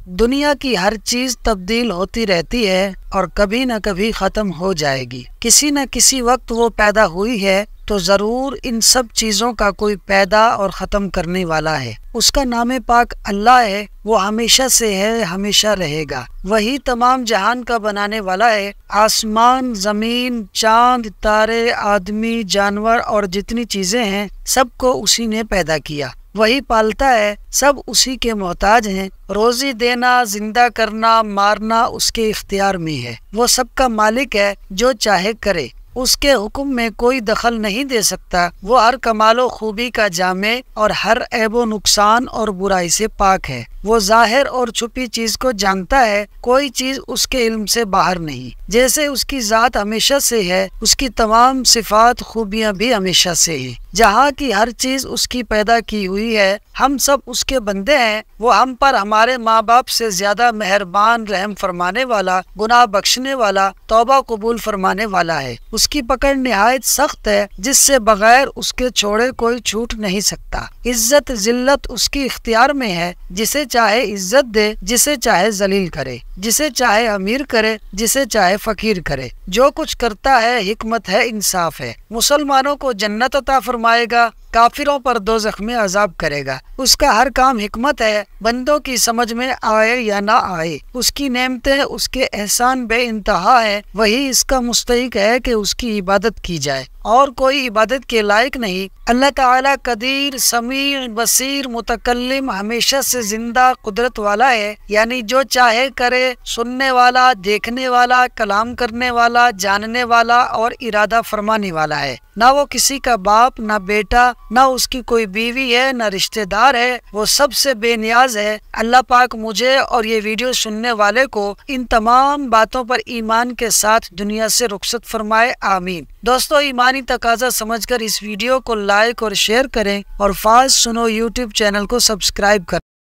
دنیا کی ہر چیز تبدیل ہوتی رہتی ہے اور کبھی نہ کبھی ختم ہو جائے گی۔ کسی نہ کسی وقت وہ پیدا ہوئی ہے تو ضرور ان سب چیزوں کا کوئی پیدا اور ختم کرنے والا ہے۔ اس کا نام پاک اللہ ہے، وہ ہمیشہ سے ہے، ہمیشہ رہے گا۔ وہی تمام جہان کا بنانے والا ہے۔ آسمان، زمین، چاند، تارے، آدمی، جانور اور جتنی چیزیں ہیں سب کو اسی نے پیدا کیا۔ وہی پالتا ہے، سب اسی کے محتاج ہیں۔ روزی دینا، زندہ کرنا، مارنا اس کے اختیار میں ہے۔ وہ سب کا مالک ہے، جو چاہے کرے۔ اس کے حکم میں کوئی دخل نہیں دے سکتا۔ وہ ہر کمال و خوبی کا جامع اور ہر عیب و نقصان اور برائی سے پاک ہے۔ وہ ظاہر اور چھپی چیز کو جانتا ہے، کوئی چیز اس کے علم سے باہر نہیں۔ جیسے اس کی ذات ہمیشہ سے ہے، اس کی تمام صفات خوبیاں بھی ہمیشہ سے ہیں۔ جہاں کی ہر چیز اس کی پیدا کی ہوئی ہے، ہم سب اس کے بندے ہیں۔ وہ ہم پر ہمارے ماں باپ سے زیادہ مہربان، رحم فرمانے والا، گناہ بخشنے والا، توبہ قبول فرمانے والا ہے۔ اس کی پکڑ نہایت سخت ہے، جس سے بغیر اس کے چھوڑے کوئی چھوٹ نہیں سکتا۔ عزت ذلت اس کی اختیار میں ہے، جسے چاہے عزت دے، جسے چاہے ذلیل کرے، جسے چاہے امیر کرے، جسے چاہے فقیر کرے۔ جو کچھ کرتا ہے حکمت ہے، انصاف ہے۔ مسلمانوں کو جنت عطا فرمائے گا، کافروں پر دوزخ میں عذاب کرے گا۔ اس کا ہر کام حکمت ہے، بندوں کی سمجھ میں آئے یا نہ آئے۔ اس کی نعمتیں، اس کے احسان بے انتہا ہے۔ وہی اس کا مستحق ہے کہ اس کی عبادت کی جائے، اور کوئی عبادت کے لائق نہیں۔ اللہ تعالیٰ قدیر، سمیع، بصیر، متکلم، ہمیشہ سے زندہ، قدرت والا ہے، یعنی جو چاہے کرے، سننے والا، دیکھنے والا، کلام کرنے والا، جاننے والا اور ارادہ فرمانے والا ہے۔ نہ وہ کسی کا باپ، نہ بیٹا، نہ اس کی کوئی بیوی ہے، نہ رشتہ دار ہے۔ وہ سب سے بے نیاز ہے۔ اللہ پاک مجھے اور یہ ویڈیو سننے والے کو ان تمام باتوں پر ایمان کے ساتھ دنیا سے رخصت فرمائے، آمین۔ دوستو، ایمانی تقاضا سمجھ کر اس ویڈیو کو لائک اور شیئر کریں، اور فاز سنو یوٹیوب چینل کو سبسکرائب کریں۔